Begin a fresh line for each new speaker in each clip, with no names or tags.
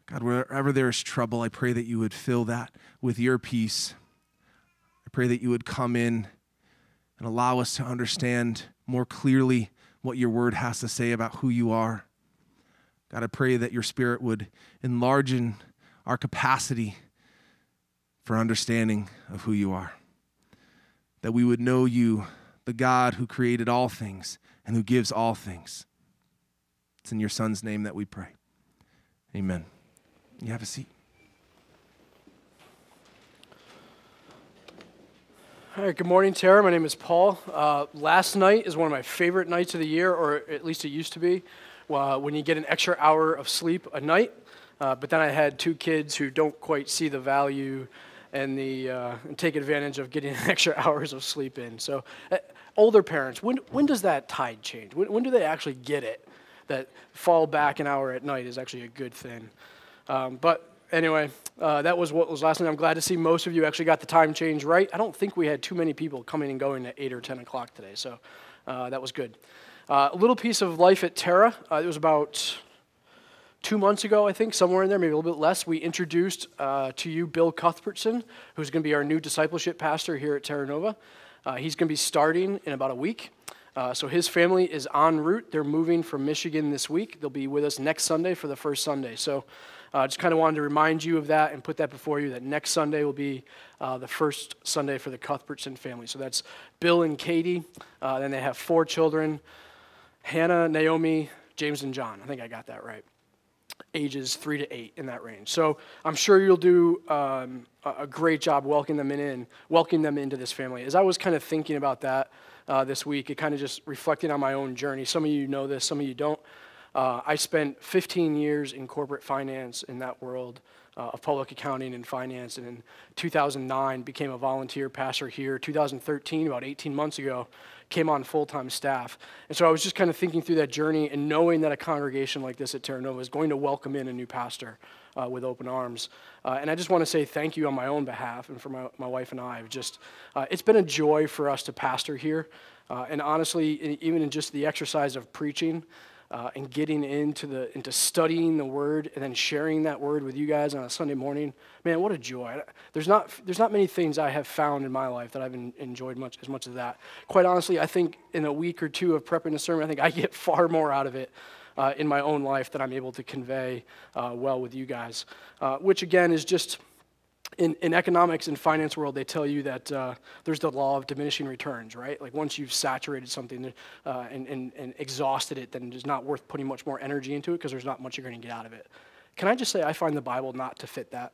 God, wherever there is trouble, I pray that you would fill that with your peace. I pray that you would come in and allow us to understand more clearly what your word has to say about who you are. God, I pray that your Spirit would enlarge in our capacity for understanding of who you are. That we would know you, the God who created all things and who gives all things. It's in your Son's name that we pray. Amen. You have a seat.
All right, good morning, Tara. My name is Paul. Last night is one of my favorite nights of the year, or at least it used to be, when you get an extra hour of sleep a night. But then I had two kids who don't quite see the value and take advantage of getting extra hours of sleep in. So older parents, when does that tide change? When do they actually get it, that fall back an hour at night is actually a good thing? But anyway, that was what was last night. I'm glad to see most of you actually got the time change right. I don't think we had too many people coming and going at 8 or 10 o'clock today, so that was good. A little piece of life at Terra. It was about 2 months ago, I think, somewhere in there, maybe a little bit less. We introduced to you Bill Cuthbertson, who's going to be our new discipleship pastor here at Terra Nova. He's going to be starting in about a week. So his family is en route. They're moving from Michigan this week. They'll be with us next Sunday for the first Sunday. So just kind of wanted to remind you of that and put that before you, that next Sunday will be the first Sunday for the Cuthbertson family. So that's Bill and Katie. Then they have 4 children, Hannah, Naomi, James, and John. I think I got that right. Ages 3 to 8 in that range. So I'm sure you'll do a great job welcoming them into this family. As I was kind of thinking about that this week, it kind of just reflecting on my own journey. Some of you know this, some of you don't. I spent 15 years in corporate finance in that world of public accounting and finance, and in 2009 became a volunteer pastor here. 2013, about 18 months ago, came on full-time staff. And so I was just kind of thinking through that journey and knowing that a congregation like this at Terra Nova is going to welcome in a new pastor with open arms. And I just want to say thank you on my own behalf and for my wife and I. It's been a joy for us to pastor here. And honestly, even in just the exercise of preaching, and getting into studying the Word and then sharing that Word with you guys on a Sunday morning, man, what a joy! There's not many things I have found in my life that I've enjoyed as much as that. Quite honestly, I think in a week or two of prepping a sermon, I think I get far more out of it in my own life than I'm able to convey well with you guys. Which again is just. In economics and finance world, they tell you that there's the law of diminishing returns, right? Like once you've saturated something and exhausted it, then it's not worth putting much more energy into it because there's not much you're going to get out of it. Can I just say I find the Bible not to fit that?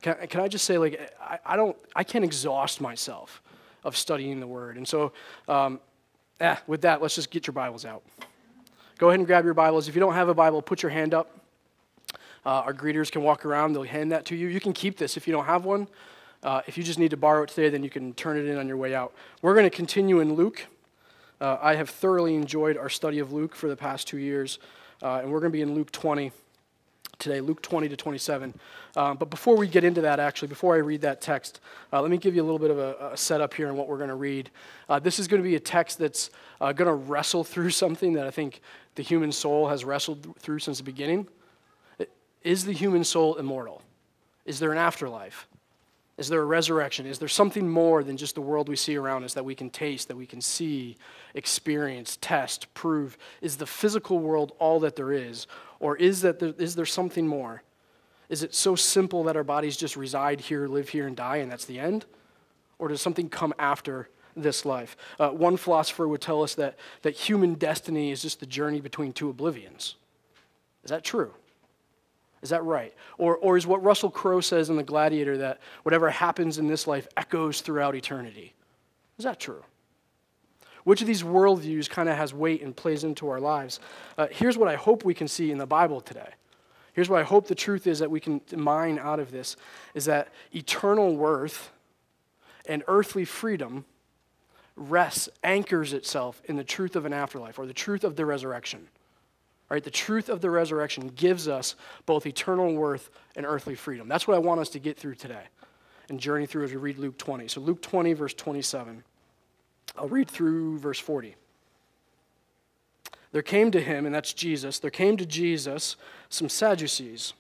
Can I just say, like, I can't exhaust myself of studying the Word. And so with that, let's just get your Bibles out. Go ahead and grab your Bibles. If you don't have a Bible, put your hand up. Our greeters can walk around. They'll hand that to you. You can keep this if you don't have one. If you just need to borrow it today, then you can turn it in on your way out. We're going to continue in Luke. I have thoroughly enjoyed our study of Luke for the past 2 years, and we're going to be in Luke 20 today, Luke 20 to 27. But before we get into that, actually, before I read that text, let me give you a little bit of a setup here on what we're going to read. This is going to be a text that's going to wrestle through something that I think the human soul has wrestled through since the beginning. Is the human soul immortal? Is there an afterlife? Is there a resurrection? Is there something more than just the world we see around us that we can taste, that we can see, experience, test, prove? Is the physical world all that there is? Or is there something more? Is it so simple that our bodies just reside here, live here, and die, and that's the end? Or does something come after this life? One philosopher would tell us that human destiny is just the journey between 2 oblivions. Is that true? Is that right? Or is what Russell Crowe says in The Gladiator that whatever happens in this life echoes throughout eternity? Is that true? Which of these worldviews kind of has weight and plays into our lives? Here's what I hope we can see in the Bible today. Here's what I hope the truth is that we can mine out of this, is that eternal worth and earthly freedom anchors itself in the truth of an afterlife or the truth of the resurrection. Right, the truth of the resurrection gives us both eternal worth and earthly freedom. That's what I want us to get through today and journey through as we read Luke 20. So Luke 20, verse 27. I'll read through verse 40. There came to him, and that's Jesus, there came to Jesus some Sadducees,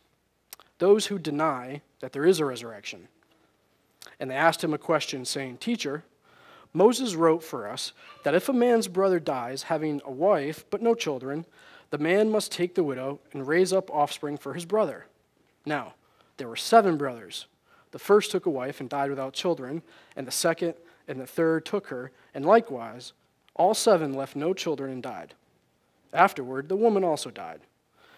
those who deny that there is a resurrection. And they asked him a question, saying, Teacher, Moses wrote for us that if a man's brother dies having a wife but no children, the man must take the widow and raise up offspring for his brother. Now, there were 7 brothers. The first took a wife and died without children, and the second and the third took her, and likewise, all 7 left no children and died. Afterward, the woman also died.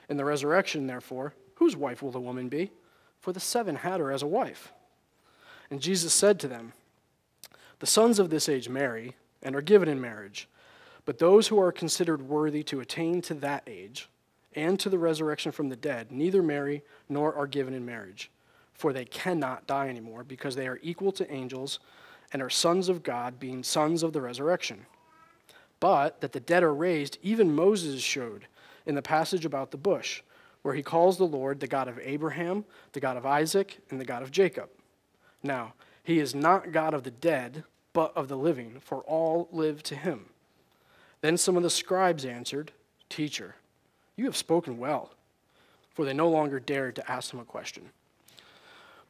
In the resurrection, therefore, whose wife will the woman be? For the 7 had her as a wife. And Jesus said to them, The sons of this age marry and are given in marriage, but those who are considered worthy to attain to that age and to the resurrection from the dead neither marry nor are given in marriage, for they cannot die anymore, because they are equal to angels and are sons of God, being sons of the resurrection. But that the dead are raised, even Moses showed in the passage about the bush, where he calls the Lord the God of Abraham, the God of Isaac, and the God of Jacob. Now, he is not God of the dead, but of the living, for all live to him. Then some of the scribes answered, Teacher, you have spoken well, for they no longer dared to ask him a question.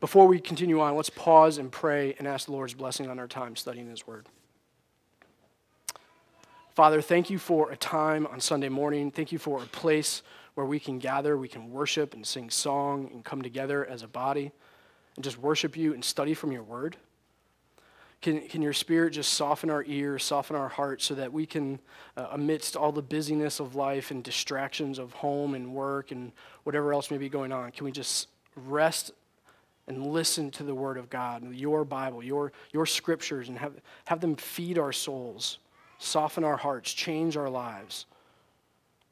Before we continue on, let's pause and pray and ask the Lord's blessing on our time studying his word. Father, thank you for a time on Sunday morning. Thank you for a place where we can gather, we can worship and sing song and come together as a body and just worship you and study from your word. Can your Spirit just soften our ears, soften our hearts, so that we can, amidst all the busyness of life and distractions of home and work and whatever else may be going on, can we just rest and listen to the word of God, your Bible, your scriptures, and have them feed our souls, soften our hearts, change our lives,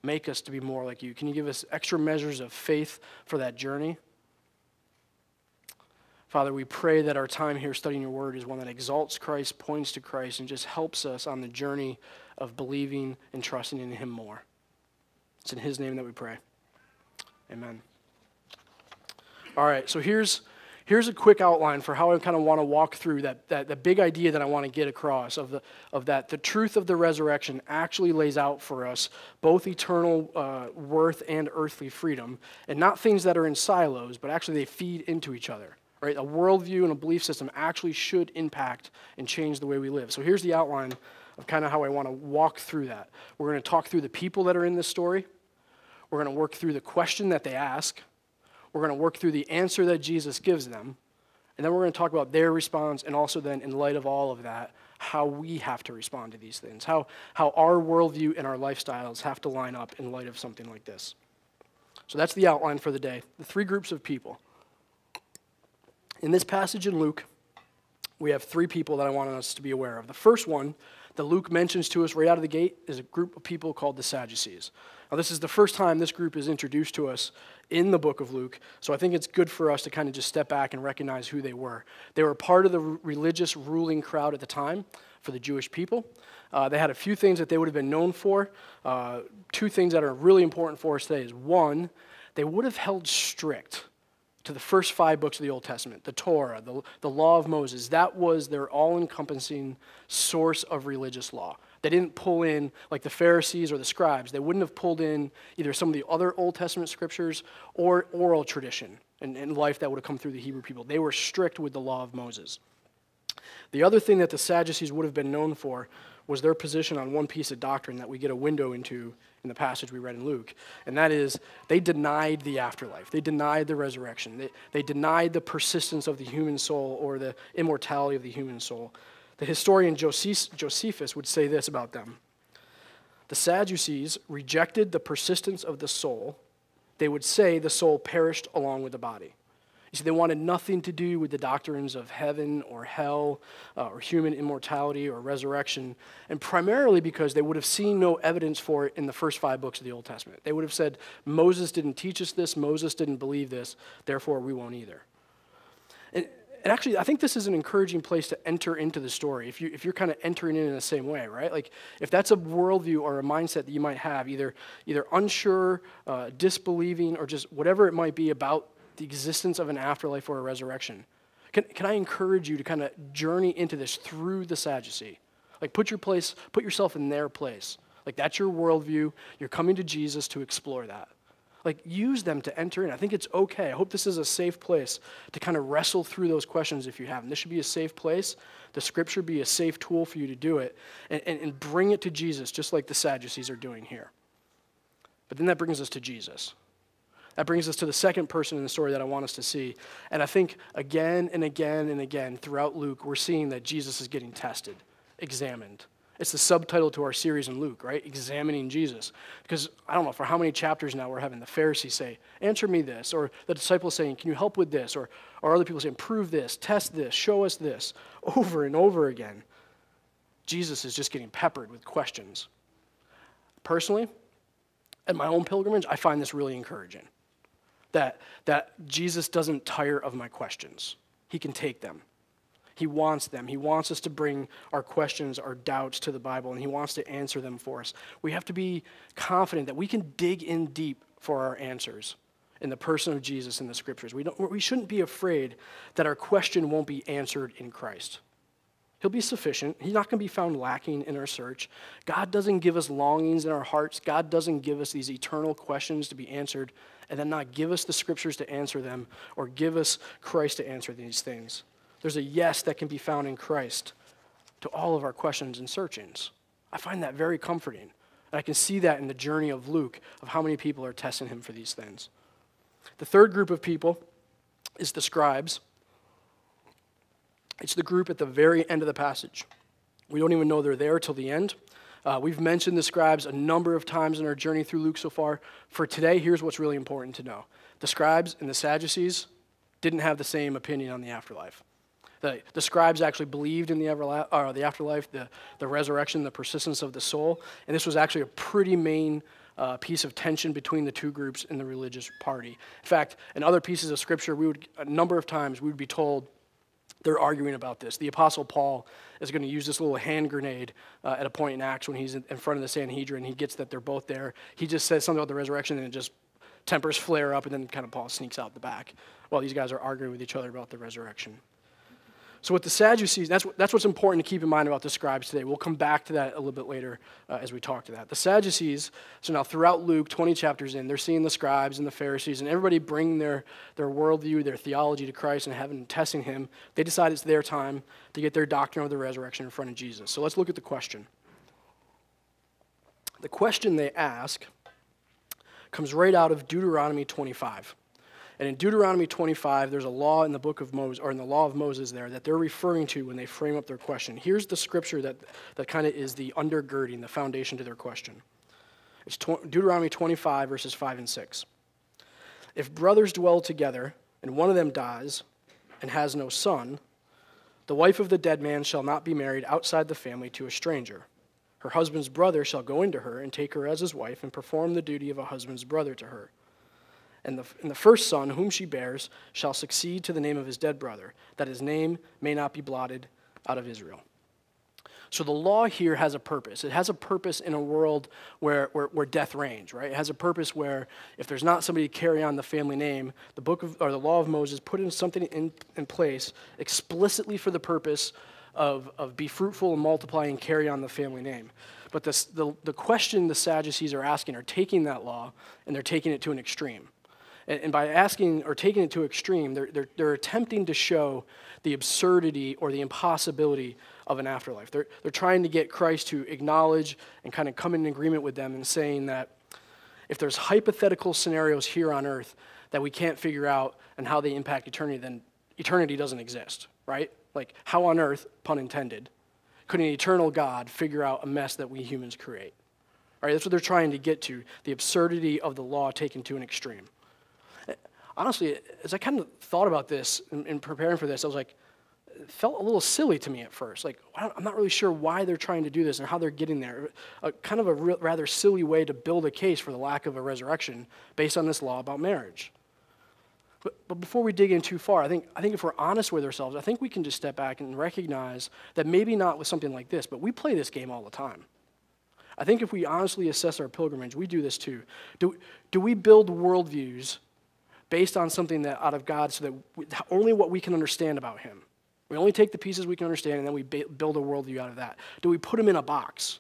make us to be more like you. Can you give us extra measures of faith for that journey? Father, we pray that our time here studying your word is one that exalts Christ, points to Christ, and just helps us on the journey of believing and trusting in him more. It's in his name that we pray. Amen. All right, so here's a quick outline for how I kind of want to walk through that big idea that I want to get across of that. The truth of the resurrection actually lays out for us both eternal worth and earthly freedom, and not things that are in silos, but actually they feed into each other. Right? A worldview and a belief system actually should impact and change the way we live. So here's the outline of kind of how I want to walk through that. We're going to talk through the people that are in this story. We're going to work through the question that they ask. We're going to work through the answer that Jesus gives them. And then we're going to talk about their response, and also then, in light of all of that, how we have to respond to these things, how our worldview and our lifestyles have to line up in light of something like this. So that's the outline for the day, the 3 groups of people. In this passage in Luke, we have 3 people that I want us to be aware of. The first one that Luke mentions to us right out of the gate is a group of people called the Sadducees. Now, this is the first time this group is introduced to us in the book of Luke, so I think it's good for us to kind of just step back and recognize who they were. They were part of the religious ruling crowd at the time for the Jewish people. They had a few things that they would have been known for. 2 things that are really important for us today is, 1, they would have held strict to the first 5 books of the Old Testament, the Torah, the law of Moses. That was their all-encompassing source of religious law. They didn't pull in, like the Pharisees or the scribes, they wouldn't have pulled in either some of the other Old Testament scriptures or oral tradition and life that would have come through the Hebrew people. They were strict with the law of Moses. The other thing that the Sadducees would have been known for was their position on one piece of doctrine that we get a window into in the passage we read in Luke, and that is they denied the afterlife. They denied the resurrection. They denied the persistence of the human soul or the immortality of the human soul. The historian Josephus would say this about them. The Sadducees rejected the persistence of the soul. They would say the soul perished along with the body. You see, they wanted nothing to do with the doctrines of heaven or hell or human immortality or resurrection, and primarily because they would have seen no evidence for it in the first 5 books of the Old Testament. They would have said, Moses didn't teach us this, Moses didn't believe this, therefore we won't either. And actually, I think this is an encouraging place to enter into the story, if you're kind of entering in the same way, right? Like, if that's a worldview or a mindset that you might have, either unsure, disbelieving, or just whatever it might be about the existence of an afterlife or a resurrection, can I encourage you to kind of journey into this through the Sadducee? Like, put yourself in their place. Like, that's your worldview. You're coming to Jesus to explore that. Like, use them to enter in. I think it's okay. I hope this is a safe place to kind of wrestle through those questions if you have them. This should be a safe place. The scripture be a safe tool for you to do it and bring it to Jesus, just like the Sadducees are doing here. But then that brings us to Jesus. That brings us to the second person in the story that I want us to see. And I think again and again and again throughout Luke, we're seeing that Jesus is getting tested, examined. It's the subtitle to our series in Luke, right? Examining Jesus. Because I don't know for how many chapters now we're having the Pharisees say, answer me this, or the disciples saying, can you help with this? Or other people saying, prove this, test this, show us this, over and over again. Jesus is just getting peppered with questions. Personally, at my own pilgrimage, I find this really encouraging. That Jesus doesn't tire of my questions. He can take them. He wants them. He wants us to bring our questions, our doubts to the Bible, and he wants to answer them for us. We have to be confident that we can dig in deep for our answers in the person of Jesus in the scriptures. We shouldn't be afraid that our question won't be answered in Christ. He'll be sufficient. He's not going to be found lacking in our search. God doesn't give us longings in our hearts. God doesn't give us these eternal questions to be answered and then not give us the scriptures to answer them or give us Christ to answer these things. There's a yes that can be found in Christ to all of our questions and searchings. I find that very comforting. And I can see that in the journey of Luke, of how many people are testing him for these things. The third group of people is the scribes. It's the group at the very end of the passage. We don't even know they're there till the end. We've mentioned the scribes a number of times in our journey through Luke so far. For today, here's what's really important to know. The scribes and the Sadducees didn't have the same opinion on the afterlife. The scribes actually believed in the afterlife, the resurrection, the persistence of the soul, and this was actually a pretty main piece of tension between the two groups in the religious party. In fact, in other pieces of scripture, a number of times we would be told they're arguing about this. The Apostle Paul is going to use this little hand grenade at a point in Acts when he's in front of the Sanhedrin. He gets that they're both there. He just says something about the resurrection, and it just tempers flare up, and then kind of Paul sneaks out the back while these guys are arguing with each other about the resurrection. So with the Sadducees, that's what's important to keep in mind about the scribes today. We'll come back to that a little bit later as we talk to that. The Sadducees, so now throughout Luke, 20 chapters in, they're seeing the scribes and the Pharisees and everybody bring their worldview, their theology to Christ and having testing him. They decide it's their time to get their doctrine of the resurrection in front of Jesus. So let's look at the question. The question they ask comes right out of Deuteronomy 25. And in Deuteronomy 25, there's a law in the book of Moses, or in the law of Moses there, that they're referring to when they frame up their question. Here's the scripture that kind of is the undergirding, the foundation to their question. It's Deuteronomy 25, verses 5 and 6. If brothers dwell together, and one of them dies and has no son, the wife of the dead man shall not be married outside the family to a stranger. Her husband's brother shall go into her and take her as his wife and perform the duty of a husband's brother to her. And the first son whom she bears shall succeed to the name of his dead brother, that his name may not be blotted out of Israel. So the law here has a purpose. It has a purpose in a world where death reigns, right? It has a purpose where if there's not somebody to carry on the family name, the law of Moses put in something in place explicitly for the purpose of be fruitful and multiply and carry on the family name. But the question the Sadducees are asking are taking that law and they're taking it to an extreme. And by asking or taking it to extreme, they're attempting to show the absurdity or the impossibility of an afterlife. They're trying to get Christ to acknowledge and kind of come in agreement with them and saying that if there's hypothetical scenarios here on earth that we can't figure out and how they impact eternity, then eternity doesn't exist, right? Like how on earth, pun intended, could an eternal God figure out a mess that we humans create? All right, that's what they're trying to get to, the absurdity of the law taken to an extreme. Honestly, as I kind of thought about this in preparing for this, I was like, it felt a little silly to me at first. Like, I'm not really sure why they're trying to do this and how they're getting there. Kind of a rather silly way to build a case for the lack of a resurrection based on this law about marriage. But before we dig in too far, I think if we're honest with ourselves, I think we can just step back and recognize that maybe not with something like this, but we play this game all the time. I think if we honestly assess our pilgrimage, we do this too. Do we build worldviews based on something that out of God so that only what we can understand about him? We only take the pieces we can understand and then we build a worldview out of that. Do we put him in a box?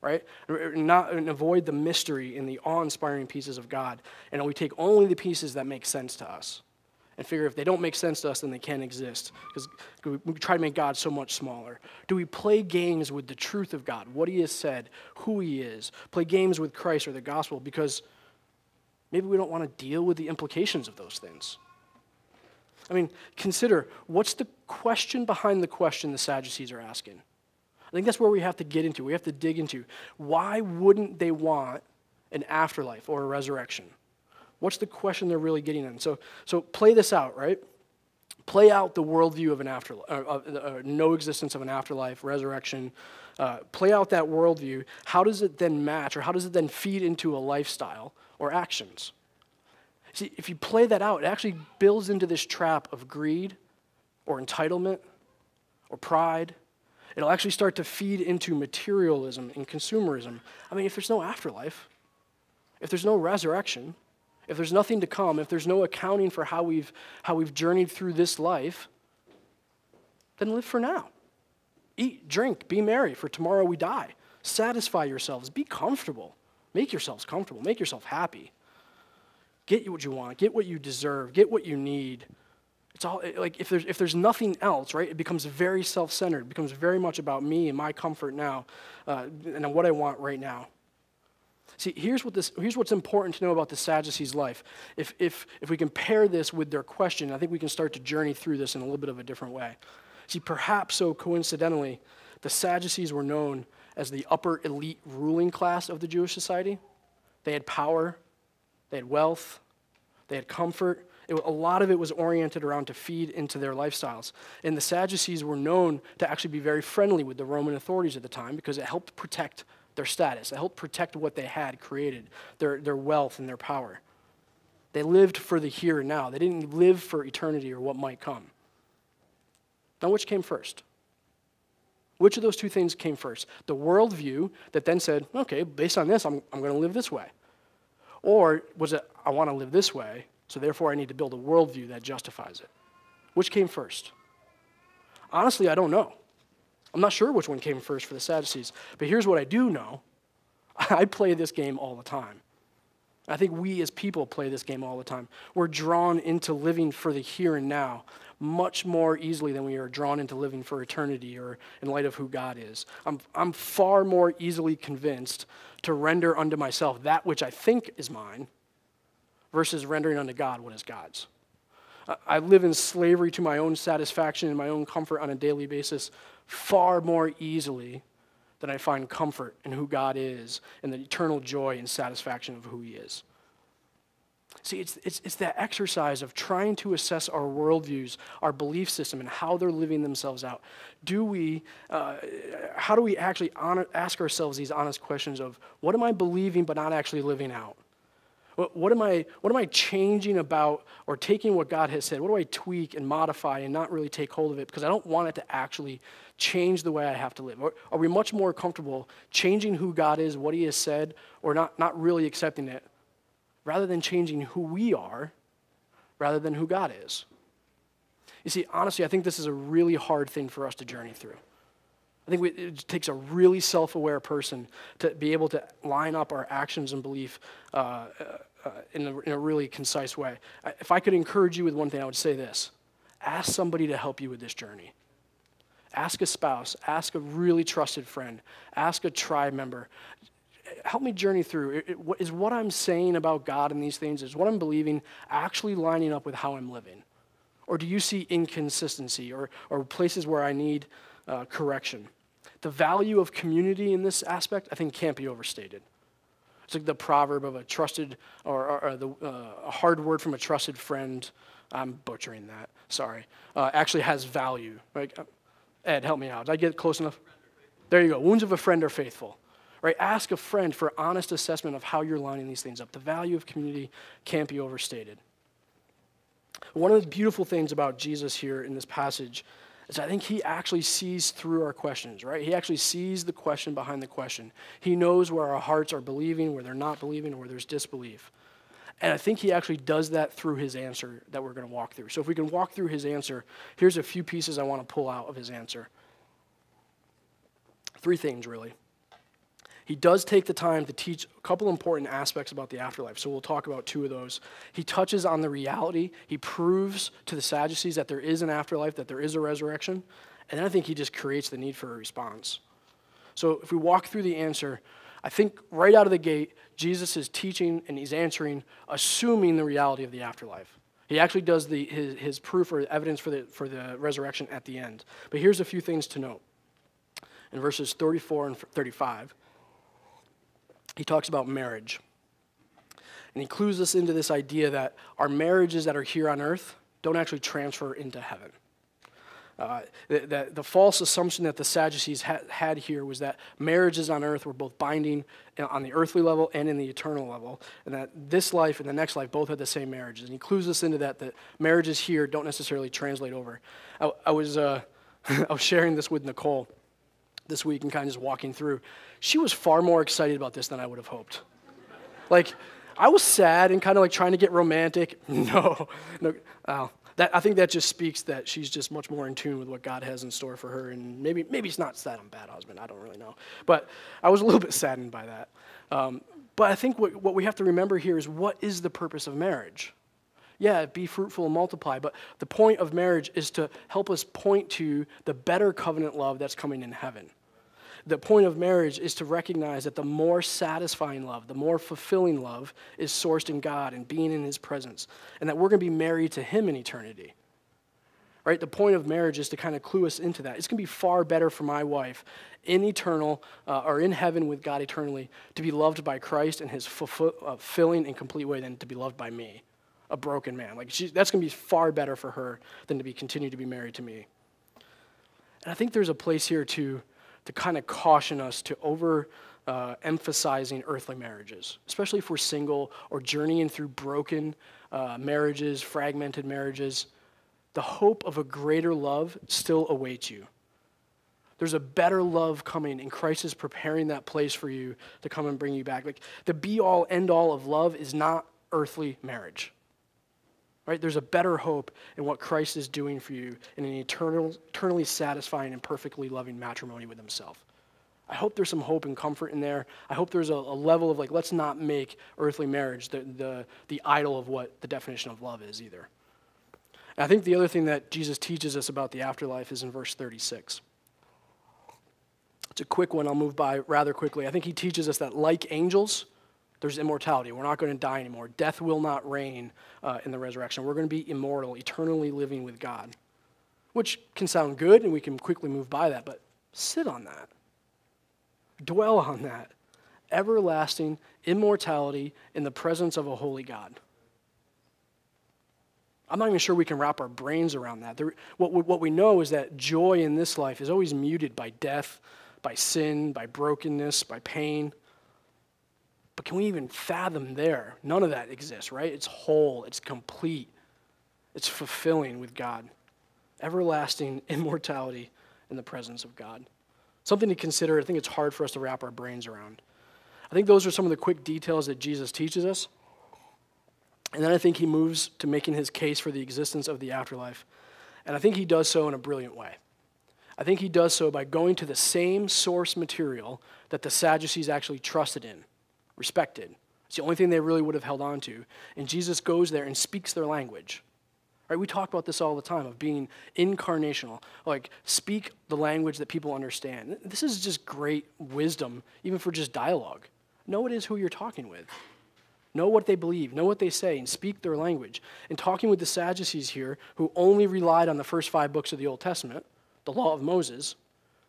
right? And avoid the mystery and the awe-inspiring pieces of God. And we take only the pieces that make sense to us and figure if they don't make sense to us, then they can't exist. Because we try to make God so much smaller. Do we play games with the truth of God, what he has said, who he is? Play games with Christ or the gospel because maybe we don't want to deal with the implications of those things. I mean, consider, what's the question behind the question the Sadducees are asking? I think that's where we have to get into. We have to dig into. Why wouldn't they want an afterlife or a resurrection? What's the question they're really getting at? So play this out, right? Play out the worldview of an afterlife, no existence of an afterlife, resurrection. Play out that worldview. How does it then match, or how does it then feed into a lifestyle or actions? See, if you play that out, it actually builds into this trap of greed or entitlement or pride. It'll actually start to feed into materialism and consumerism. I mean, if there's no afterlife, if there's no resurrection, if there's nothing to come, if there's no accounting for how we've journeyed through this life, then live for now. Eat, drink, be merry, for tomorrow we die. Satisfy yourselves, be comfortable. Make yourselves comfortable, make yourself happy. Get what you want, get what you deserve, get what you need. It's all like if there's nothing else, right? It becomes very self-centered. It becomes very much about me and my comfort now, and what I want right now. See, here's what's important to know about the Sadducees' life. If we compare this with their question, I think we can start to journey through this in a little bit of a different way. See, perhaps so coincidentally, the Sadducees were known as the upper elite ruling class of the Jewish society. They had power, they had wealth, they had comfort. A lot of it was oriented around to feed into their lifestyles. And the Sadducees were known to actually be very friendly with the Roman authorities at the time because it helped protect their status. It helped protect what they had created, their wealth and their power. They lived for the here and now. They didn't live for eternity or what might come. Now, which came first? Which of those two things came first? The worldview that then said, okay, based on this, I'm going to live this way. Or was it, I want to live this way, so therefore I need to build a worldview that justifies it? Which came first? Honestly, I don't know. I'm not sure which one came first for the Sadducees, but here's what I do know. I play this game all the time. I think we as people play this game all the time. We're drawn into living for the here and now much more easily than we are drawn into living for eternity or in light of who God is. I'm far more easily convinced to render unto myself that which I think is mine versus rendering unto God what is God's. I live in slavery to my own satisfaction and my own comfort on a daily basis far more easily than I find comfort in who God is and the eternal joy and satisfaction of who he is. See, it's that exercise of trying to assess our worldviews, our belief system, and how they're living themselves out. How do we actually ask ourselves these honest questions of, what am I believing but not actually living out? What am I changing about or taking what God has said? What do I tweak and modify and not really take hold of it because I don't want it to actually change the way I have to live? Or are we much more comfortable changing who God is, what he has said, or not really accepting it, rather than changing who we are, rather than who God is? You see, honestly, I think this is a really hard thing for us to journey through. I think it takes a really self-aware person to be able to line up our actions and belief in a really concise way. If I could encourage you with one thing, I would say this. Ask somebody to help you with this journey. Ask a spouse. Ask a really trusted friend. Ask a tribe member. Help me journey through. Is what I'm saying about God and these things, is what I'm believing actually lining up with how I'm living? Or do you see inconsistency or places where I need correction? The value of community in this aspect, I think, can't be overstated. It's like the proverb of a trusted, a hard word from a trusted friend. I'm butchering that, sorry. Actually has value. Right? Ed, help me out. Did I get close enough? There you go. Wounds of a friend are faithful. Right? Ask a friend for honest assessment of how you're lining these things up. The value of community can't be overstated. One of the beautiful things about Jesus here in this passage is I think he actually sees through our questions, right? He actually sees the question behind the question. He knows where our hearts are believing, where they're not believing, or where there's disbelief. And I think he actually does that through his answer that we're going to walk through. So if we can walk through his answer, here's a few pieces I want to pull out of his answer. 3 things, really. he does take the time to teach a couple important aspects about the afterlife. So we'll talk about two of those. He touches on the reality. He proves to the Sadducees that there is an afterlife, that there is a resurrection. And then I think he just creates the need for a response. So if we walk through the answer, I think right out of the gate, Jesus is teaching and he's answering, assuming the reality of the afterlife. He actually does his proof or evidence for the resurrection at the end. But here's a few things to note. In verses 34 and 35, he talks about marriage. And he clues us into this idea that our marriages that are here on earth don't actually transfer into heaven. The false assumption that the Sadducees had here was that marriages on earth were both binding on the earthly level and in the eternal level, and that this life and the next life both had the same marriages. And he clues us into that marriages here don't necessarily translate over. I was sharing this with Nicole this week and kind of just walking through. She was far more excited about this than I would have hoped. Like, I was sad and kind of like trying to get romantic. No. I think that just speaks that she's just much more in tune with what God has in store for her, and maybe it's not that I'm a bad husband. I don't really know, but I was a little bit saddened by that. But I think what we have to remember here is, what is the purpose of marriage? Yeah, be fruitful and multiply, but the point of marriage is to help us point to the better covenant love that's coming in heaven. The point of marriage is to recognize that the more satisfying love, the more fulfilling love is sourced in God and being in his presence, and that we're going to be married to him in eternity. Right? The point of marriage is to kind of clue us into that. It's going to be far better for my wife in eternal or in heaven with God eternally to be loved by Christ in his fulfilling and complete way than to be loved by me, a broken man. That's going to be far better for her than to continue to be married to me. And I think there's a place here to kind of caution us to emphasizing earthly marriages, especially if we're single or journeying through broken marriages, fragmented marriages. The hope of a greater love still awaits you. There's a better love coming, and Christ is preparing that place for you to come and bring you back. Like, the be-all, end-all of love is not earthly marriage. Right? There's a better hope in what Christ is doing for you in an eternally satisfying and perfectly loving matrimony with himself. I hope there's some hope and comfort in there. I hope there's a level of, let's not make earthly marriage the idol of what the definition of love is either. And I think the other thing that Jesus teaches us about the afterlife is in verse 36. It's a quick one. I'll move by rather quickly. I think he teaches us that, like angels, there's immortality. We're not going to die anymore. Death will not reign in the resurrection. We're going to be immortal, eternally living with God, which can sound good, and we can quickly move by that, but sit on that. Dwell on that. Everlasting immortality in the presence of a holy God. I'm not even sure we can wrap our brains around that. What we know is that joy in this life is always muted by death, by sin, by brokenness, by pain. But can we even fathom there? None of that exists, right? It's whole, it's complete, it's fulfilling with God. Everlasting immortality in the presence of God. Something to consider. I think it's hard for us to wrap our brains around. I think those are some of the quick details that Jesus teaches us. And then I think he moves to making his case for the existence of the afterlife. And I think he does so in a brilliant way. I think he does so by going to the same source material that the Sadducees actually trusted in, respected. It's the only thing they really would have held on to. And Jesus goes there and speaks their language. Right? We talk about this all the time, of being incarnational. Like, speak the language that people understand. This is just great wisdom, even for just dialogue. Know it is who you're talking with. Know what they believe, know what they say, and speak their language. And talking with the Sadducees here, who only relied on the first 5 books of the Old Testament, the law of Moses,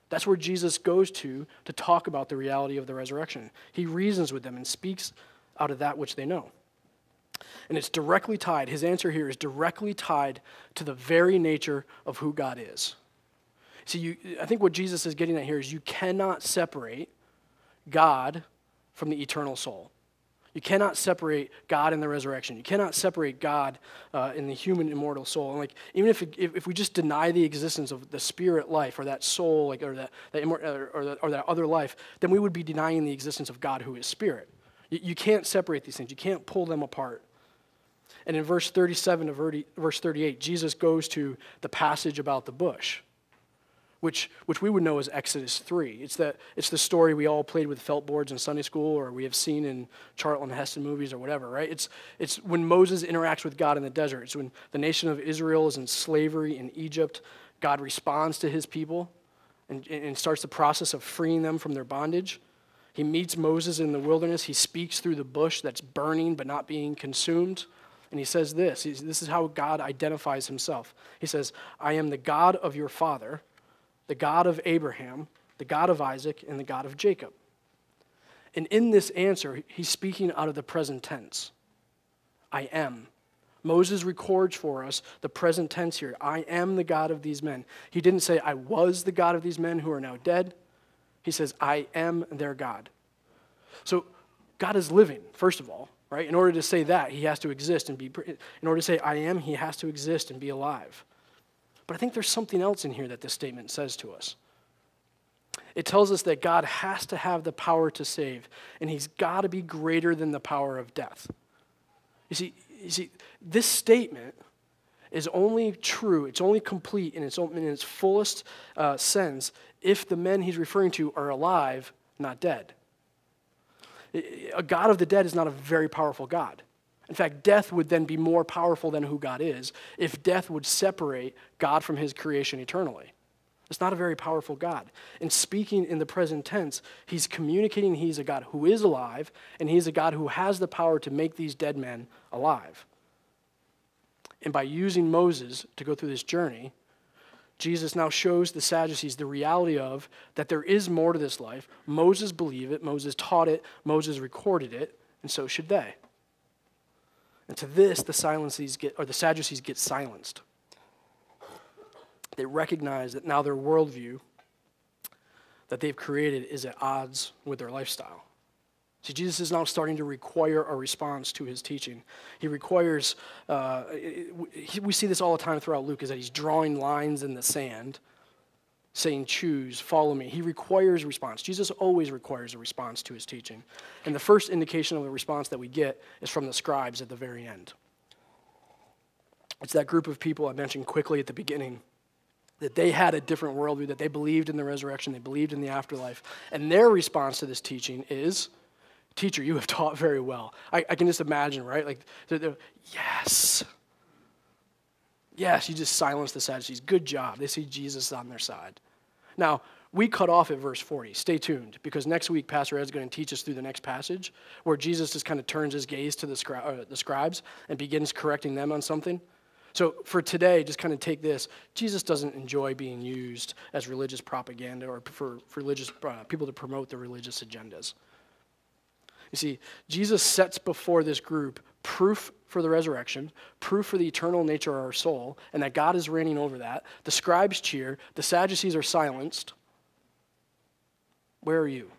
that's where Jesus goes to talk about the reality of the resurrection. He reasons with them and speaks out of that which they know. And it's directly tied, his answer here is directly tied to the very nature of who God is. See, I think what Jesus is getting at here is you cannot separate God from the eternal soul. You cannot separate God in the resurrection. You cannot separate God in the human immortal soul. And even if we just deny the existence of the spirit life or that soul, or that other life, then we would be denying the existence of God, who is spirit. You can't separate these things. You can't pull them apart. And in verse 37 to verse 38, Jesus goes to the passage about the bush, which we would know as Exodus 3. It's the story we all played with felt boards in Sunday school, or we have seen in Charlton Heston movies or whatever, right? It's when Moses interacts with God in the desert. It's when the nation of Israel is in slavery in Egypt. God responds to his people and starts the process of freeing them from their bondage. He meets Moses in the wilderness. He speaks through the bush that's burning but not being consumed. And he says this. This is how God identifies himself. He says, I am the God of your father, the God of Abraham, the God of Isaac, and the God of Jacob. And in this answer, he's speaking out of the present tense. I am. Moses records for us the present tense here. I am the God of these men. He didn't say, I was the God of these men who are now dead. He says, I am their God. So God is living, first of all, right? In order to say that, he has to exist and be, in order to say I am, he has to exist and be alive. But I think there's something else in here that this statement says to us. It tells us that God has to have the power to save, and he's got to be greater than the power of death. You see, this statement is only true, it's only complete in its fullest sense if the men he's referring to are alive, not dead. A God of the dead is not a very powerful God. In fact, death would then be more powerful than who God is if death would separate God from his creation eternally. It's not a very powerful God. And speaking in the present tense, he's communicating he's a God who is alive, and he's a God who has the power to make these dead men alive. And by using Moses to go through this journey, Jesus now shows the Sadducees the reality of that there is more to this life. Moses believed it, Moses taught it, Moses recorded it, and so should they. And to this, the Sadducees get silenced. They recognize that now their worldview that they've created is at odds with their lifestyle. See, Jesus is now starting to require a response to his teaching. He requires, we see this all the time throughout Luke, is that he's drawing lines in the sand, saying, choose, follow me. He requires a response. Jesus always requires a response to his teaching. And the first indication of the response that we get is from the scribes at the very end. It's that group of people I mentioned quickly at the beginning, that they had a different worldview, that they believed in the resurrection, they believed in the afterlife. And their response to this teaching is, teacher, you have taught very well. I can just imagine, right? Like, they're, yes. Yes, you just silenced the Sadducees. Good job. They see Jesus on their side. Now, we cut off at verse 40. Stay tuned, because next week, Pastor Ed's going to teach us through the next passage, where Jesus just kind of turns his gaze to the scribes and begins correcting them on something. So for today, just kind of take this. Jesus doesn't enjoy being used as religious propaganda or for religious people to promote their religious agendas. You see, Jesus sets before this group proof for the resurrection, proof for the eternal nature of our soul, and that God is reigning over that. The scribes cheer. The Sadducees are silenced. Where are you?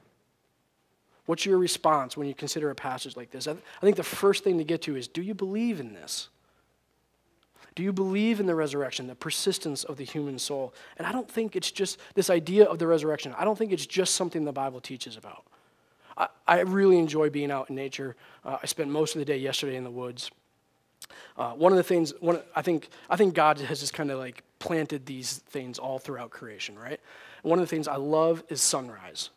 What's your response when you consider a passage like this? I think the first thing to get to is, do you believe in this? Do you believe in the resurrection, the persistence of the human soul? And I don't think it's just this idea of the resurrection. I don't think it's just something the Bible teaches about. I really enjoy being out in nature. I spent most of the day yesterday in the woods. One of the things, I think God has just kind of like planted these things all throughout creation, right? And one of the things I love is sunrise.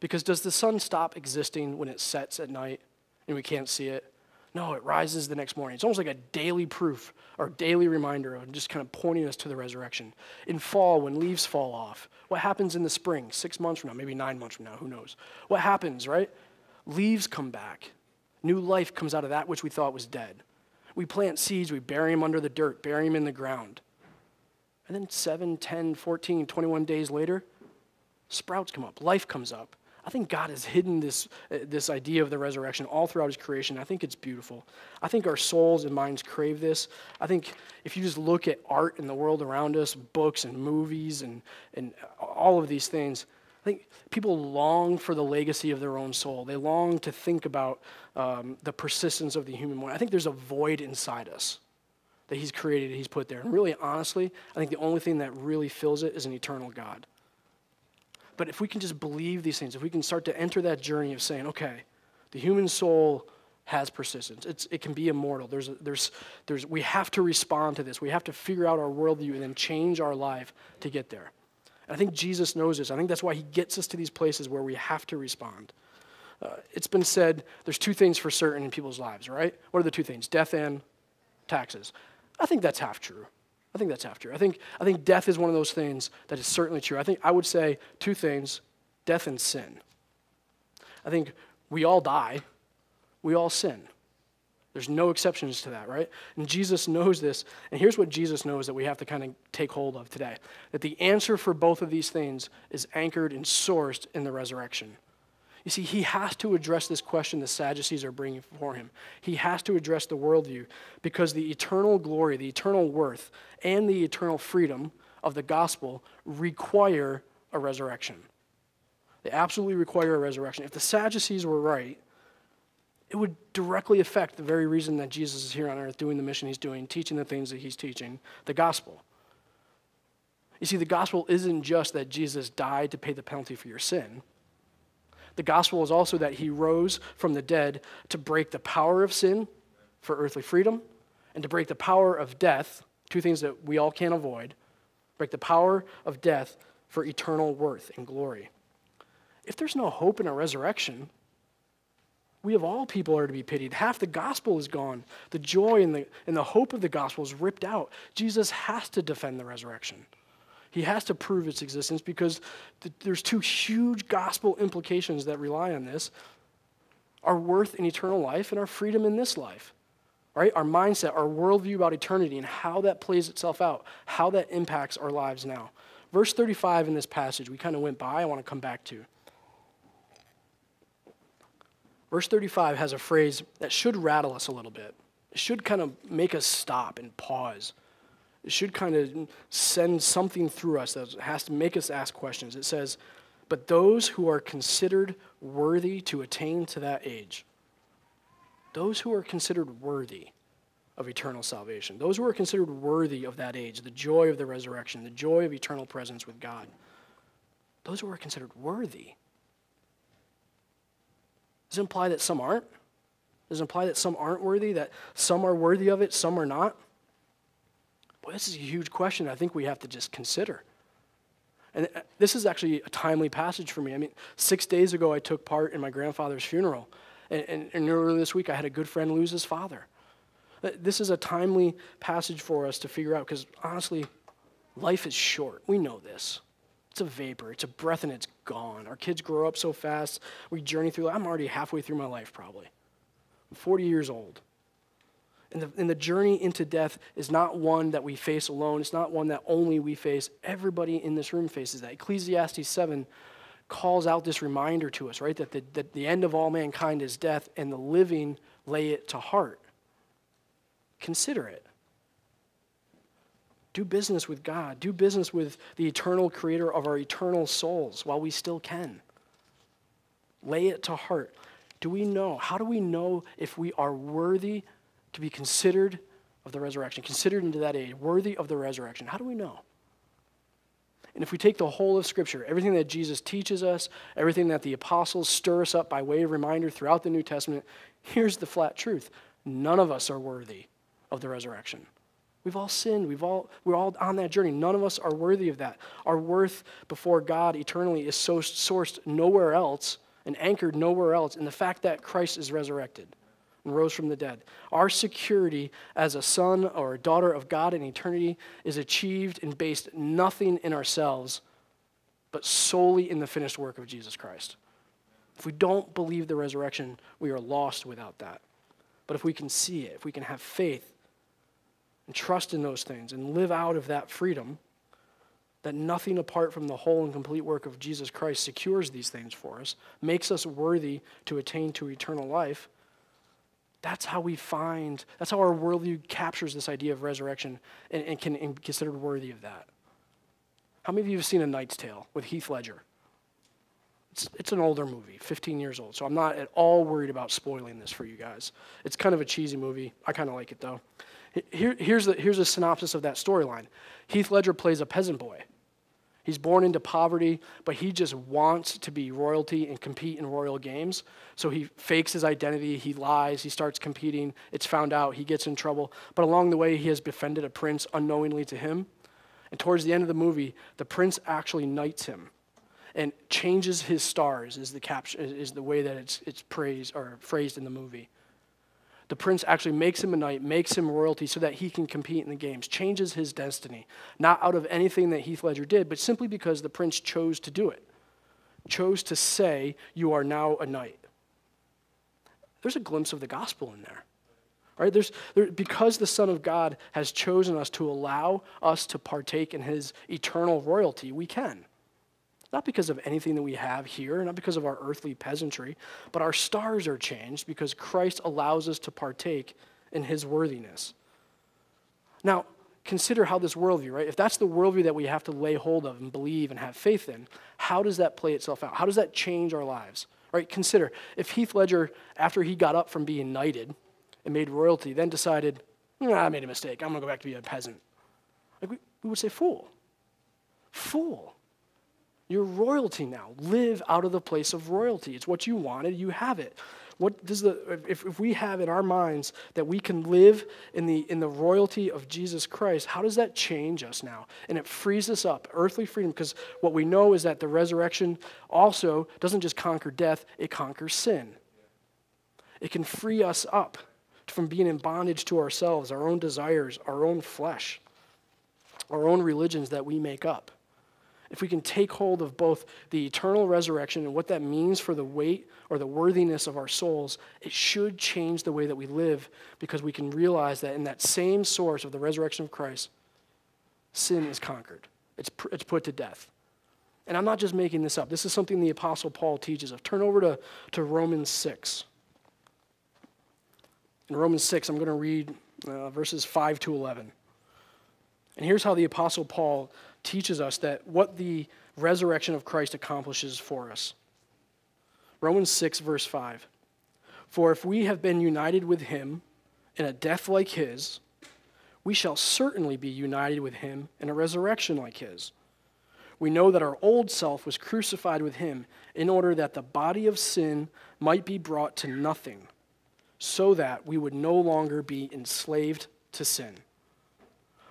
Because does the sun stop existing when it sets at night and we can't see it? No, it rises the next morning. It's almost like a daily proof or daily reminder of just kind of pointing us to the resurrection. In fall, when leaves fall off, what happens in the spring, 6 months from now, maybe 9 months from now, who knows? What happens, right? Leaves come back. New life comes out of that which we thought was dead. We plant seeds, we bury them under the dirt, bury them in the ground. And then 7, 10, 14, 21 days later, sprouts come up, life comes up. I think God has hidden this idea of the resurrection all throughout his creation. I think it's beautiful. I think our souls and minds crave this. I think if you just look at art in the world around us, books and movies and all of these things, I think people long for the legacy of their own soul. They long to think about the persistence of the human mind. I think there's a void inside us that he's created, he's put there. And really, honestly, I think the only thing that really fills it is an eternal God. But if we can just believe these things, if we can start to enter that journey of saying, okay, the human soul has persistence. It can be immortal. We have to respond to this. We have to figure out our worldview and then change our life to get there. And I think Jesus knows this. I think that's why he gets us to these places where we have to respond. It's been said there's two things for certain in people's lives, right? What are the two things? Death and taxes. I think that's half true. I think death is one of those things that is certainly true. I would say two things, death and sin. I think we all die. We all sin. There's no exceptions to that, right? And Jesus knows this. And here's what Jesus knows that we have to kind of take hold of today. That the answer for both of these things is anchored and sourced in the resurrection. You see, he has to address this question the Sadducees are bringing for him. He has to address the worldview because the eternal glory, the eternal worth, and the eternal freedom of the gospel require a resurrection. They absolutely require a resurrection. If the Sadducees were right, it would directly affect the very reason that Jesus is here on earth doing the mission he's doing, teaching the things that he's teaching, the gospel. You see, the gospel isn't just that Jesus died to pay the penalty for your sin. The gospel is also that he rose from the dead to break the power of sin for earthly freedom and to break the power of death, two things that we all can't avoid, break the power of death for eternal worth and glory. If there's no hope in a resurrection, we of all people are to be pitied. Half the gospel is gone. The joy and the hope of the gospel is ripped out. Jesus has to defend the resurrection. He has to prove its existence because there's two huge gospel implications that rely on this. Our worth in eternal life and our freedom in this life. Right? Our mindset, our worldview about eternity and how that plays itself out, how that impacts our lives now. Verse 35 in this passage, we kind of went by, I want to come back to. Verse 35 has a phrase that should rattle us a little bit. It should kind of make us stop and pause. It should kind of send something through us that has to make us ask questions. It says, but those who are considered worthy to attain to that age, those who are considered worthy of eternal salvation, those who are considered worthy of that age, the joy of the resurrection, the joy of eternal presence with God, those who are considered worthy. Does it imply that some aren't? Does it imply that some aren't worthy, that some are worthy of it, some are not? Boy, this is a huge question I think we have to just consider. And this is actually a timely passage for me. I mean, 6 days ago I took part in my grandfather's funeral. And earlier this week I had a good friend lose his father. This is a timely passage for us to figure out because honestly, life is short. We know this. It's a vapor. It's a breath and it's gone. Our kids grow up so fast. We journey through. I'm already halfway through my life probably. I'm 40 years old. And the journey into death is not one that we face alone. It's not one that only we face. Everybody in this room faces that. Ecclesiastes 7 calls out this reminder to us, right? That the end of all mankind is death, and the living lay it to heart. Consider it. Do business with God. Do business with the eternal creator of our eternal souls while we still can. Lay it to heart. Do we know? How do we know if we are worthy to be considered of the resurrection, considered into that age, worthy of the resurrection? How do we know? And if we take the whole of Scripture, everything that Jesus teaches us, everything that the apostles stir us up by way of reminder throughout the New Testament, here's the flat truth. None of us are worthy of the resurrection. We've all sinned. We're all on that journey. None of us are worthy of that. Our worth before God eternally is so sourced nowhere else and anchored nowhere else in the fact that Christ is resurrected and rose from the dead. Our security as a son or a daughter of God in eternity is achieved and based nothing in ourselves, but solely in the finished work of Jesus Christ. If we don't believe the resurrection, we are lost without that. But if we can see it, if we can have faith and trust in those things and live out of that freedom, that nothing apart from the whole and complete work of Jesus Christ secures these things for us, makes us worthy to attain to eternal life, that's how our worldview captures this idea of resurrection and can be considered worthy of that. How many of you have seen A Knight's Tale with Heath Ledger? It's an older movie, 15 years old, so I'm not at all worried about spoiling this for you guys. It's kind of a cheesy movie. I kind of like it, though. Here's a synopsis of that storyline. Heath Ledger plays a peasant boy. He's born into poverty, but he just wants to be royalty and compete in royal games. So he fakes his identity, he lies, he starts competing, it's found out, he gets in trouble. But along the way, he has befriended a prince unknowingly to him. And towards the end of the movie, the prince actually knights him and changes his stars is the way that it's praised or phrased in the movie. The prince actually makes him a knight, makes him royalty so that he can compete in the games, changes his destiny, not out of anything that Heath Ledger did, but simply because the prince chose to do it, chose to say, you are now a knight. There's a glimpse of the gospel in there. Right? Because the Son of God has chosen us to allow us to partake in his eternal royalty, we can. Not because of anything that we have here, not because of our earthly peasantry, but our stars are changed because Christ allows us to partake in his worthiness. Now, consider how this worldview, right? If that's the worldview that we have to lay hold of and believe and have faith in, how does that play itself out? How does that change our lives? Right? Consider, if Heath Ledger, after he got up from being knighted and made royalty, then decided, I made a mistake, I'm going to go back to be a peasant. Like we would say, fool. Fool. You're royalty now. Live out of the place of royalty. It's what you wanted, you have it. What does if we have in our minds that we can live in the royalty of Jesus Christ, how does that change us now? And it frees us up, earthly freedom, because what we know is that the resurrection also doesn't just conquer death, it conquers sin. It can free us up from being in bondage to ourselves, our own desires, our own flesh, our own religions that we make up. If we can take hold of both the eternal resurrection and what that means for the weight or the worthiness of our souls, it should change the way that we live because we can realize that in that same source of the resurrection of Christ, sin is conquered. It's put to death. And I'm not just making this up. This is something the Apostle Paul teaches of. Turn over to Romans 6. In Romans 6, I'm going to read verses 5 to 11. And here's how the Apostle Paul teaches us that what the resurrection of Christ accomplishes for us. Romans 6, verse 5. For if we have been united with him in a death like his, we shall certainly be united with him in a resurrection like his. We know that our old self was crucified with him in order that the body of sin might be brought to nothing, so that we would no longer be enslaved to sin.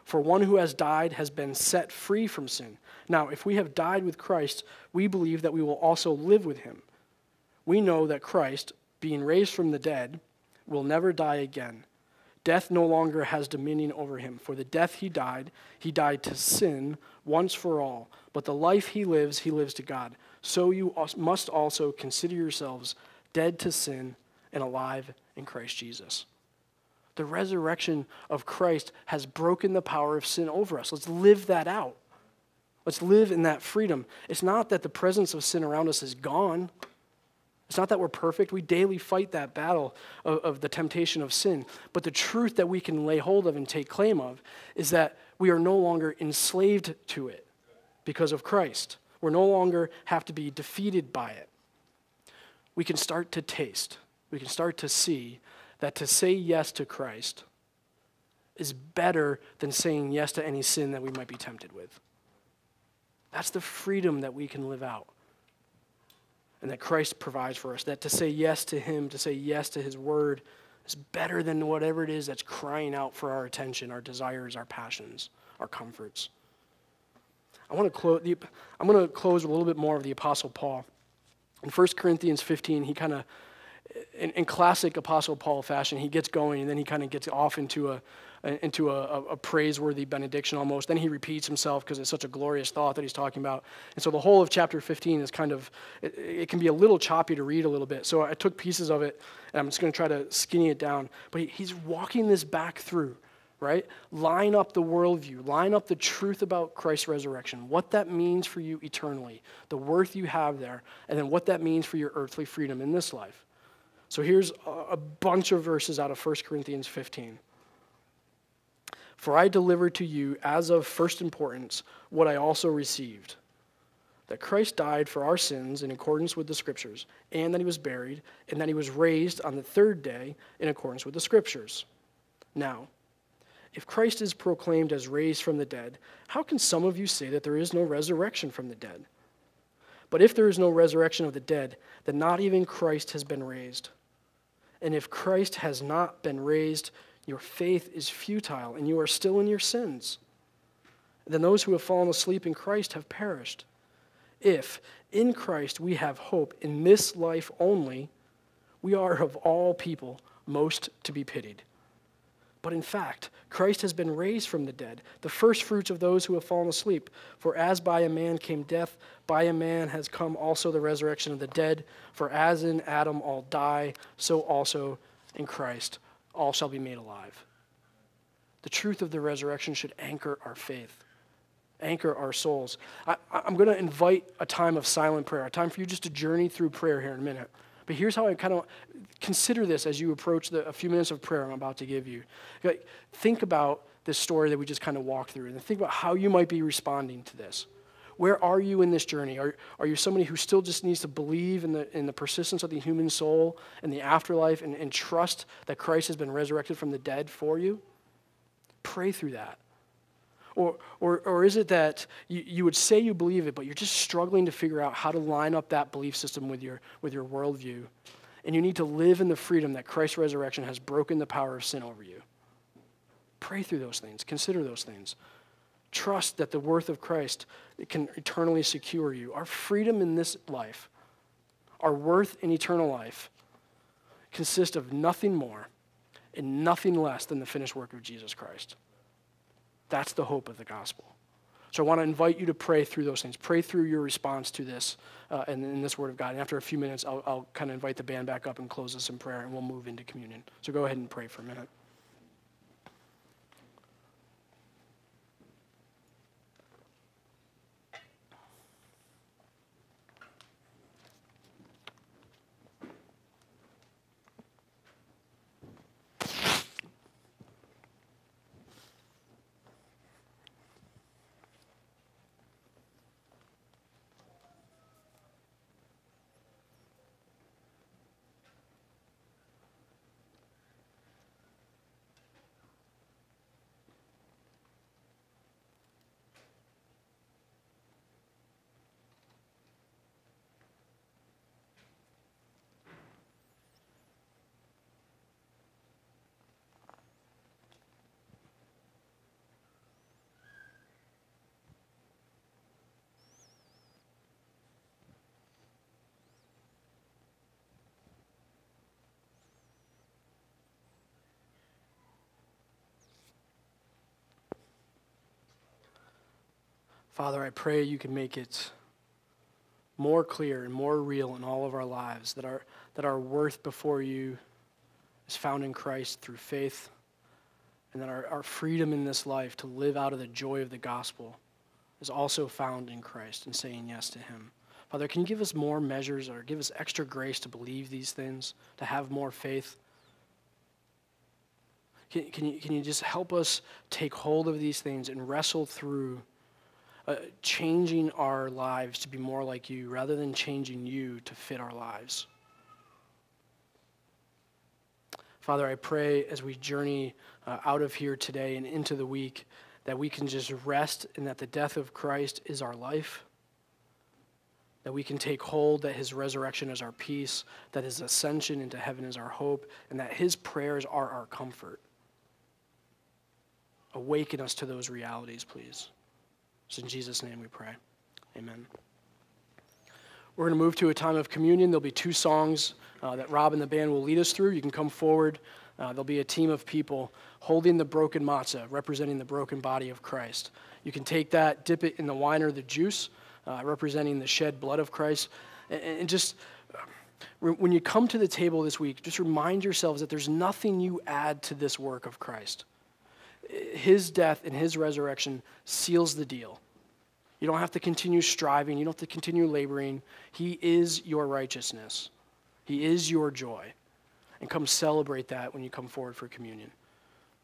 For one who has died has been set free from sin. Now, if we have died with Christ, we believe that we will also live with him. We know that Christ, being raised from the dead, will never die again. Death no longer has dominion over him. For the death he died to sin once for all. But the life he lives to God. So you must also consider yourselves dead to sin and alive in Christ Jesus. The resurrection of Christ has broken the power of sin over us. Let's live that out. Let's live in that freedom. It's not that the presence of sin around us is gone. It's not that we're perfect. We daily fight that battle of the temptation of sin. But the truth that we can lay hold of and take claim of is that we are no longer enslaved to it because of Christ. We no longer have to be defeated by it. We can start to taste. We can start to see that to say yes to Christ is better than saying yes to any sin that we might be tempted with. That's the freedom that we can live out and that Christ provides for us, that to say yes to him, to say yes to his word is better than whatever it is that's crying out for our attention, our desires, our passions, our comforts. I'm going to close with a little bit more of the Apostle Paul. In 1 Corinthians 15, he kind of, in classic Apostle Paul fashion, he gets going and then he kind of gets off into a praiseworthy benediction almost. Then he repeats himself because it's such a glorious thought that he's talking about. And so the whole of chapter 15 is kind of, it can be a little choppy to read a little bit. So I took pieces of it and I'm just going to try to skinny it down. But he's walking this back through, right? Line up the worldview, line up the truth about Christ's resurrection, what that means for you eternally, the worth you have there, and then what that means for your earthly freedom in this life. So here's a bunch of verses out of 1 Corinthians 15. For I delivered to you as of first importance what I also received, that Christ died for our sins in accordance with the Scriptures, and that he was buried, and that he was raised on the third day in accordance with the Scriptures. Now, if Christ is proclaimed as raised from the dead, how can some of you say that there is no resurrection from the dead? But if there is no resurrection of the dead, then not even Christ has been raised. And if Christ has not been raised, your faith is futile, and you are still in your sins. then those who have fallen asleep in Christ have perished. If in Christ we have hope in this life only, we are of all people most to be pitied. But in fact, Christ has been raised from the dead, the first fruits of those who have fallen asleep. For as by a man came death, by a man has come also the resurrection of the dead. For as in Adam all die, so also in Christ all shall be made alive. The truth of the resurrection should anchor our faith, anchor our souls. I'm going to invite a time of silent prayer, a time for you just to journey through prayer here in a minute. But here's how I kind of consider this as you approach a few minutes of prayer I'm about to give you. Think about this story that we just kind of walked through, and think about how you might be responding to this. Where are you in this journey? Are you somebody who still just needs to believe in the persistence of the human soul and the afterlife and trust that Christ has been resurrected from the dead for you? Pray through that. Or is it that you would say you believe it, but you're just struggling to figure out how to line up that belief system with your worldview, and you need to live in the freedom that Christ's resurrection has broken the power of sin over you? Pray through those things. Consider those things. Trust that the worth of Christ can eternally secure you. Our freedom in this life, our worth in eternal life, consists of nothing more and nothing less than the finished work of Jesus Christ. That's the hope of the gospel. So I want to invite you to pray through those things. Pray through your response to this and in this word of God. And after a few minutes, I'll kind of invite the band back up and close us in prayer, and we'll move into communion. So go ahead and pray for a minute. Father, I pray you can make it more clear and more real in all of our lives that our worth before you is found in Christ through faith, and that our freedom in this life to live out of the joy of the gospel is also found in Christ and saying yes to him. Father, can you give us more measures or give us extra grace to believe these things, to have more faith? Can you just help us take hold of these things and wrestle through changing our lives to be more like you rather than changing you to fit our lives? Father, I pray as we journey out of here today and into the week that we can just rest in that the death of Christ is our life, that we can take hold that his resurrection is our peace, that his ascension into heaven is our hope, and that his prayers are our comfort. Awaken us to those realities, please. It's in Jesus' name we pray. Amen. We're going to move to a time of communion. There'll be two songs that Rob and the band will lead us through. You can come forward. There'll be a team of people holding the broken matzah, representing the broken body of Christ. You can take that, dip it in the wine or the juice, representing the shed blood of Christ. And just when you come to the table this week, just remind yourselves that there's nothing you add to this work of Christ. His death and his resurrection seals the deal. You don't have to continue striving. You don't have to continue laboring. He is your righteousness. He is your joy. And come celebrate that when you come forward for communion.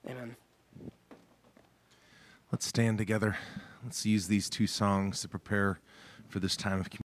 Amen.
Let's stand together. Let's use these two songs to prepare for this time of communion.